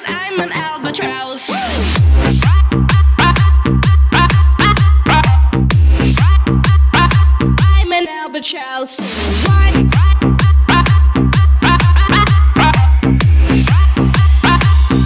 I'm an albatross. I'm an albatross.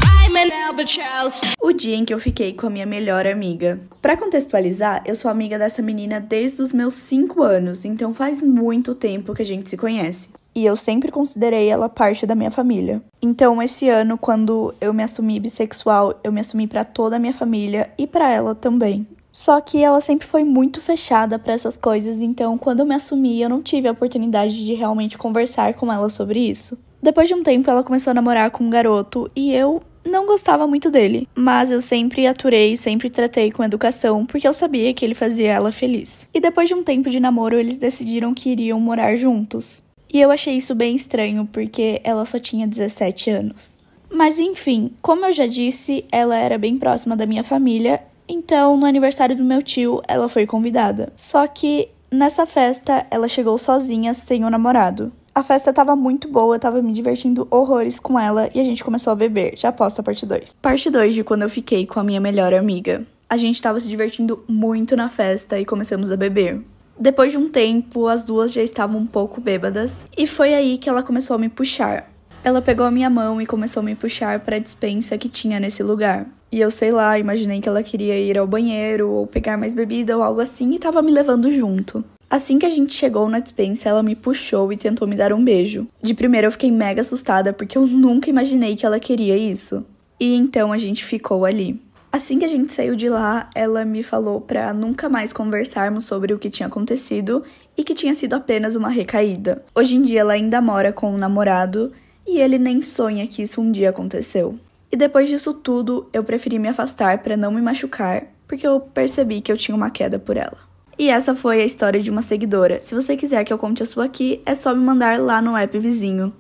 I'm an albatross. O dia em que eu fiquei com a minha melhor amiga. Pra contextualizar, eu sou amiga dessa menina desde os meus 5 anos, então faz muito tempo que a gente se conhece. E eu sempre considerei ela parte da minha família. Então, esse ano, quando eu me assumi bissexual, eu me assumi pra toda a minha família e pra ela também. Só que ela sempre foi muito fechada pra essas coisas, então quando eu me assumi, eu não tive a oportunidade de realmente conversar com ela sobre isso. Depois de um tempo, ela começou a namorar com um garoto e eu não gostava muito dele, mas eu sempre aturei, sempre tratei com educação, porque eu sabia que ele fazia ela feliz. E depois de um tempo de namoro, eles decidiram que iriam morar juntos. E eu achei isso bem estranho, porque ela só tinha 17 anos. Mas enfim, como eu já disse, ela era bem próxima da minha família, então no aniversário do meu tio, ela foi convidada. Só que nessa festa, ela chegou sozinha, sem o namorado. A festa tava muito boa, eu tava me divertindo horrores com ela e a gente começou a beber. Já posto a parte 2. Parte 2 de quando eu fiquei com a minha melhor amiga. A gente tava se divertindo muito na festa e começamos a beber. Depois de um tempo, as duas já estavam um pouco bêbadas e foi aí que ela começou a me puxar. Ela pegou a minha mão e começou a me puxar pra despensa que tinha nesse lugar. E eu sei lá, imaginei que ela queria ir ao banheiro ou pegar mais bebida ou algo assim e tava me levando junto. Assim que a gente chegou na despensa, ela me puxou e tentou me dar um beijo. De primeira eu fiquei mega assustada porque eu nunca imaginei que ela queria isso. E então a gente ficou ali. Assim que a gente saiu de lá, ela me falou pra nunca mais conversarmos sobre o que tinha acontecido e que tinha sido apenas uma recaída. Hoje em dia ela ainda mora com um namorado e ele nem sonha que isso um dia aconteceu. E depois disso tudo, eu preferi me afastar pra não me machucar, porque eu percebi que eu tinha uma queda por ela. E essa foi a história de uma seguidora. Se você quiser que eu conte a sua aqui, é só me mandar lá no app vizinho.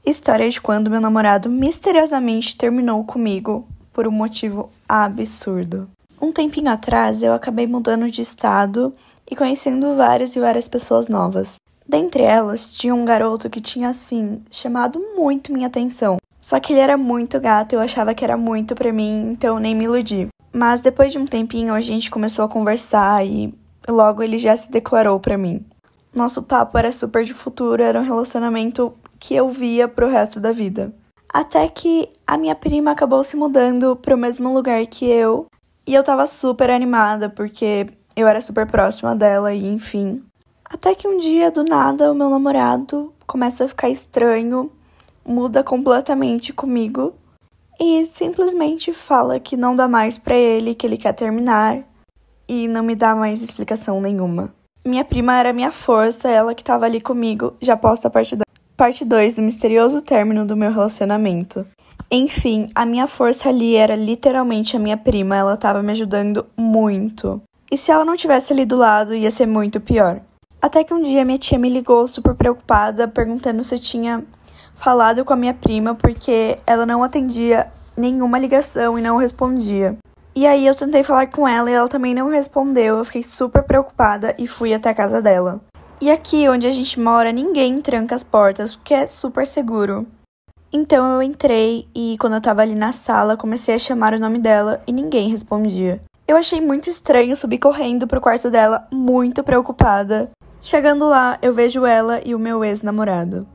História de quando meu namorado misteriosamente terminou comigo por um motivo absurdo. Um tempinho atrás, eu acabei mudando de estado e conhecendo várias e várias pessoas novas. Dentre elas, tinha um garoto que tinha, assim, chamado muito minha atenção. Só que ele era muito gato e eu achava que era muito pra mim, então eu nem me iludi. Mas depois de um tempinho, a gente começou a conversar e logo ele já se declarou pra mim. Nosso papo era super de futuro, era um relacionamento que eu via pro resto da vida. Até que a minha prima acabou se mudando pro mesmo lugar que eu. E eu tava super animada, porque eu era super próxima dela e enfim. Até que um dia, do nada, o meu namorado começa a ficar estranho, muda completamente comigo. E simplesmente fala que não dá mais pra ele, que ele quer terminar. E não me dá mais explicação nenhuma. Minha prima era minha força, ela que tava ali comigo. Já posto a parte 2 do misterioso término do meu relacionamento. Enfim, a minha força ali era literalmente a minha prima, ela tava me ajudando muito. E se ela não tivesse ali do lado, ia ser muito pior. Até que um dia minha tia me ligou super preocupada, perguntando se eu tinha falado com a minha prima, porque ela não atendia nenhuma ligação e não respondia. E aí eu tentei falar com ela e ela também não respondeu, eu fiquei super preocupada e fui até a casa dela. E aqui onde a gente mora, ninguém tranca as portas, porque é super seguro. Então eu entrei e quando eu tava ali na sala, comecei a chamar o nome dela e ninguém respondia. Eu achei muito estranho, subi correndo pro quarto dela, muito preocupada. Chegando lá, eu vejo ela e o meu ex-namorado.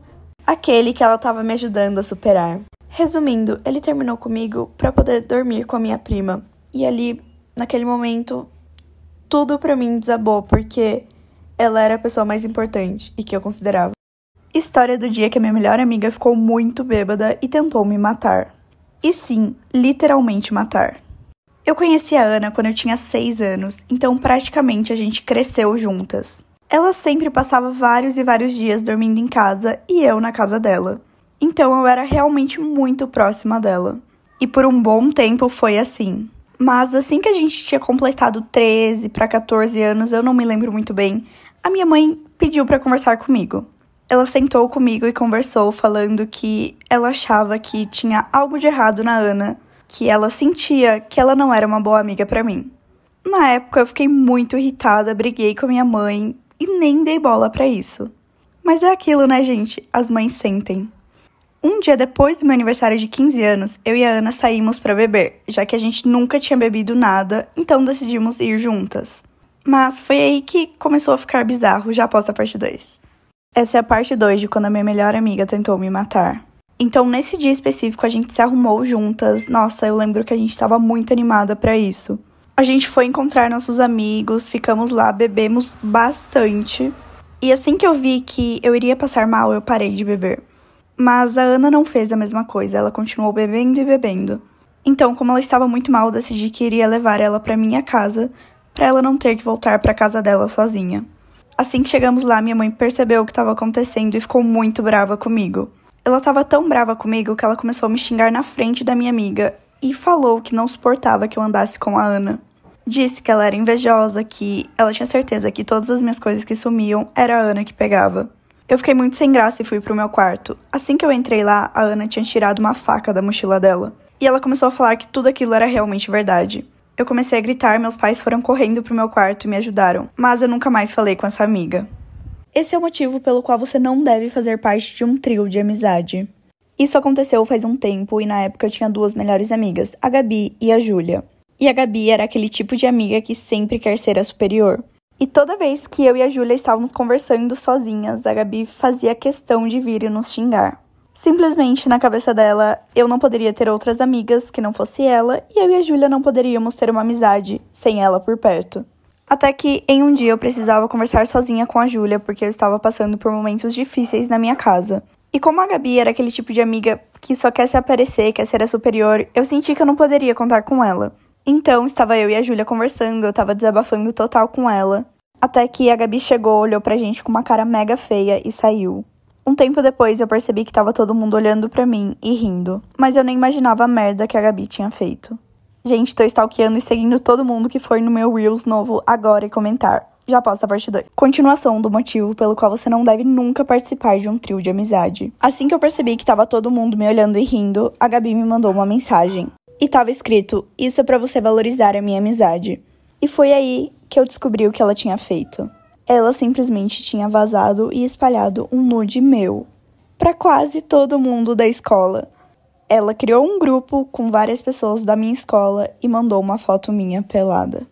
Aquele que ela tava me ajudando a superar. Resumindo, ele terminou comigo pra poder dormir com a minha prima. E ali, naquele momento, tudo pra mim desabou, porque ela era a pessoa mais importante e que eu considerava. História do dia que a minha melhor amiga ficou muito bêbada e tentou me matar. E sim, literalmente matar. Eu conheci a Ana quando eu tinha 6 anos, então praticamente a gente cresceu juntas. Ela sempre passava vários e vários dias dormindo em casa e eu na casa dela. Então eu era realmente muito próxima dela. E por um bom tempo foi assim. Mas assim que a gente tinha completado 13 para 14 anos, eu não me lembro muito bem, a minha mãe pediu para conversar comigo. Ela sentou comigo e conversou, falando que ela achava que tinha algo de errado na Ana, que ela sentia que ela não era uma boa amiga para mim. Na época eu fiquei muito irritada, briguei com a minha mãe e nem dei bola para isso. Mas é aquilo, né, gente? As mães sentem. Um dia depois do meu aniversário de 15 anos, eu e a Ana saímos para beber, já que a gente nunca tinha bebido nada, então decidimos ir juntas. Mas foi aí que começou a ficar bizarro, já após a parte 2. Essa é a parte 2 de quando a minha melhor amiga tentou me matar. Então, nesse dia específico, a gente se arrumou juntas. Nossa, eu lembro que a gente estava muito animada para isso. A gente foi encontrar nossos amigos, ficamos lá, bebemos bastante. E assim que eu vi que eu iria passar mal, eu parei de beber. Mas a Ana não fez a mesma coisa, ela continuou bebendo e bebendo. Então, como ela estava muito mal, eu decidi que iria levar ela para minha casa, para ela não ter que voltar para casa dela sozinha. Assim que chegamos lá, minha mãe percebeu o que estava acontecendo e ficou muito brava comigo. Ela estava tão brava comigo que ela começou a me xingar na frente da minha amiga e falou que não suportava que eu andasse com a Ana. Disse que ela era invejosa, que ela tinha certeza que todas as minhas coisas que sumiam era a Ana que pegava. Eu fiquei muito sem graça e fui pro meu quarto. Assim que eu entrei lá, a Ana tinha tirado uma faca da mochila dela. E ela começou a falar que tudo aquilo era realmente verdade. Eu comecei a gritar, meus pais foram correndo pro meu quarto e me ajudaram. Mas eu nunca mais falei com essa amiga. Esse é o motivo pelo qual você não deve fazer parte de um trio de amizade. Isso aconteceu faz um tempo e na época eu tinha 2 melhores amigas, a Gabi e a Júlia. E a Gabi era aquele tipo de amiga que sempre quer ser a superior. E toda vez que eu e a Júlia estávamos conversando sozinhas, a Gabi fazia questão de vir e nos xingar. Simplesmente, na cabeça dela, eu não poderia ter outras amigas que não fosse ela, e eu e a Júlia não poderíamos ter uma amizade sem ela por perto. Até que, em um dia, eu precisava conversar sozinha com a Júlia, porque eu estava passando por momentos difíceis na minha casa. E como a Gabi era aquele tipo de amiga que só quer se aparecer, quer ser a superior, eu senti que eu não poderia contar com ela. Então, estava eu e a Júlia conversando, eu estava desabafando total com ela. Até que a Gabi chegou, olhou pra gente com uma cara mega feia e saiu. Um tempo depois, eu percebi que tava todo mundo olhando pra mim e rindo. Mas eu nem imaginava a merda que a Gabi tinha feito. Gente, tô stalkeando e seguindo todo mundo que for no meu Reels novo agora e comentar. Já posta a parte 2. Continuação do motivo pelo qual você não deve nunca participar de um trio de amizade. Assim que eu percebi que tava todo mundo me olhando e rindo, a Gabi me mandou uma mensagem. E tava escrito, isso é pra você valorizar a minha amizade. E foi aí que eu descobri o que ela tinha feito. Ela simplesmente tinha vazado e espalhado um nude meu pra quase todo mundo da escola. Ela criou um grupo com várias pessoas da minha escola e mandou uma foto minha pelada.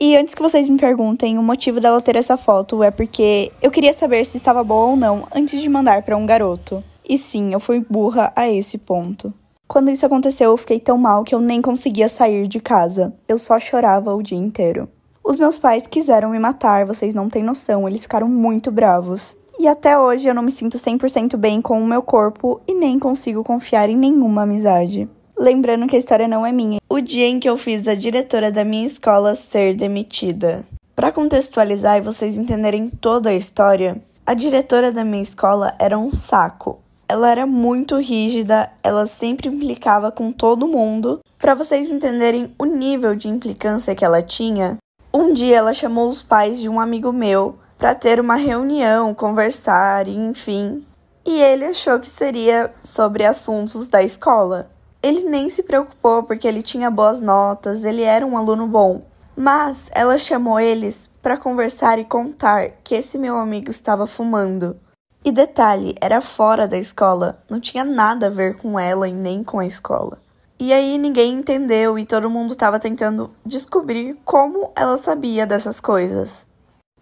E antes que vocês me perguntem, o motivo dela ter essa foto é porque eu queria saber se estava boa ou não antes de mandar pra um garoto. E sim, eu fui burra a esse ponto. Quando isso aconteceu, eu fiquei tão mal que eu nem conseguia sair de casa. Eu só chorava o dia inteiro. Os meus pais quiseram me matar, vocês não têm noção, eles ficaram muito bravos. E até hoje eu não me sinto 100% bem com o meu corpo e nem consigo confiar em nenhuma amizade. Lembrando que a história não é minha. O dia em que eu fiz a diretora da minha escola ser demitida. Para contextualizar e vocês entenderem toda a história, a diretora da minha escola era um saco. Ela era muito rígida, ela sempre implicava com todo mundo. Para vocês entenderem o nível de implicância que ela tinha, um dia ela chamou os pais de um amigo meu para ter uma reunião, conversar, enfim. E ele achou que seria sobre assuntos da escola. Ele nem se preocupou porque ele tinha boas notas, ele era um aluno bom. Mas ela chamou eles para conversar e contar que esse meu amigo estava fumando. E detalhe, era fora da escola, não tinha nada a ver com ela e nem com a escola. E aí ninguém entendeu e todo mundo estava tentando descobrir como ela sabia dessas coisas.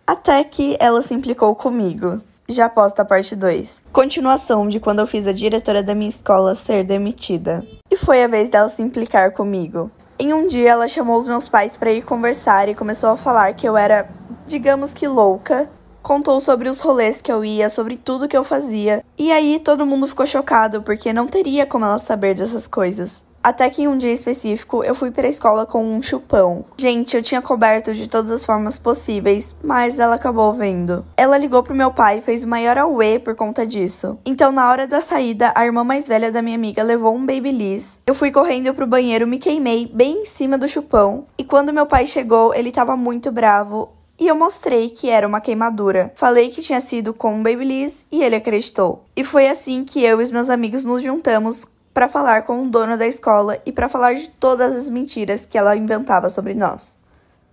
Até que ela se implicou comigo. Já posta a parte 2. Continuação de quando eu fiz a diretora da minha escola ser demitida. E foi a vez dela se implicar comigo. Em um dia ela chamou os meus pais para ir conversar e começou a falar que eu era, digamos que louca. Contou sobre os rolês que eu ia, sobre tudo que eu fazia. E aí todo mundo ficou chocado, porque não teria como ela saber dessas coisas. Até que em um dia específico, eu fui pra escola com um chupão. Gente, eu tinha coberto de todas as formas possíveis, mas ela acabou vendo. Ela ligou pro meu pai e fez o maior auê por conta disso. Então, na hora da saída, a irmã mais velha da minha amiga levou um Babyliss. Eu fui correndo pro banheiro, me queimei bem em cima do chupão. E quando meu pai chegou, ele tava muito bravo. E eu mostrei que era uma queimadura. Falei que tinha sido com um Babyliss e ele acreditou. E foi assim que eu e os meus amigos nos juntamos para falar com o dono da escola e para falar de todas as mentiras que ela inventava sobre nós.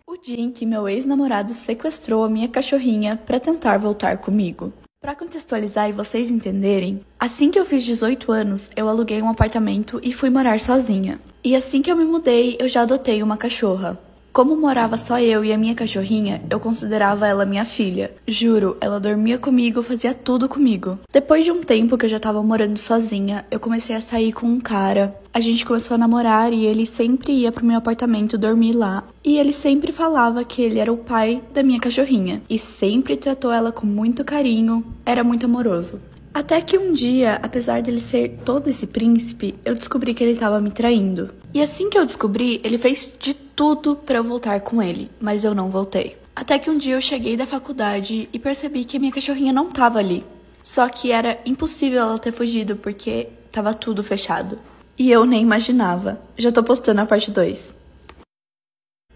O dia em que meu ex-namorado sequestrou a minha cachorrinha para tentar voltar comigo. Pra contextualizar e vocês entenderem, assim que eu fiz 18 anos, eu aluguei um apartamento e fui morar sozinha. E assim que eu me mudei, eu já adotei uma cachorra. Como morava só eu e a minha cachorrinha, eu considerava ela minha filha. Juro, ela dormia comigo, fazia tudo comigo. Depois de um tempo que eu já tava morando sozinha, eu comecei a sair com um cara. A gente começou a namorar e ele sempre ia pro meu apartamento dormir lá. E ele sempre falava que ele era o pai da minha cachorrinha. E sempre tratou ela com muito carinho, era muito amoroso. Até que um dia, apesar dele ser todo esse príncipe, eu descobri que ele estava me traindo. E assim que eu descobri, ele fez de tudo pra eu voltar com ele, mas eu não voltei. Até que um dia eu cheguei da faculdade e percebi que a minha cachorrinha não estava ali. Só que era impossível ela ter fugido porque estava tudo fechado. E eu nem imaginava. Já tô postando a parte 2.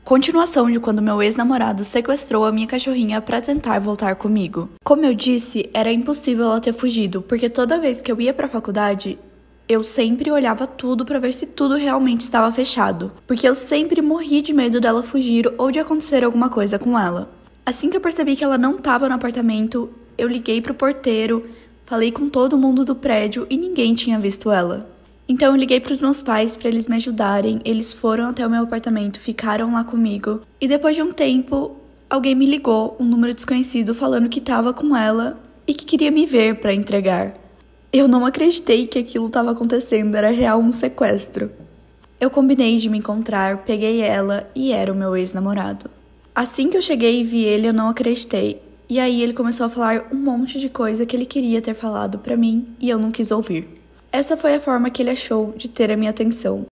Continuação de quando meu ex-namorado sequestrou a minha cachorrinha pra tentar voltar comigo. Como eu disse, era impossível ela ter fugido, porque toda vez que eu ia pra faculdade, eu sempre olhava tudo pra ver se tudo realmente estava fechado, porque eu sempre morri de medo dela fugir ou de acontecer alguma coisa com ela. Assim que eu percebi que ela não estava no apartamento, eu liguei pro porteiro, falei com todo mundo do prédio e ninguém tinha visto ela. Então eu liguei para os meus pais para eles me ajudarem, eles foram até o meu apartamento, ficaram lá comigo. E depois de um tempo, alguém me ligou, um número desconhecido, falando que estava com ela e que queria me ver para entregar. Eu não acreditei que aquilo estava acontecendo, era real um sequestro. Eu combinei de me encontrar, peguei ela e era o meu ex-namorado. Assim que eu cheguei e vi ele, eu não acreditei. E aí ele começou a falar um monte de coisa que ele queria ter falado para mim e eu não quis ouvir. Essa foi a forma que ele achou de ter a minha atenção.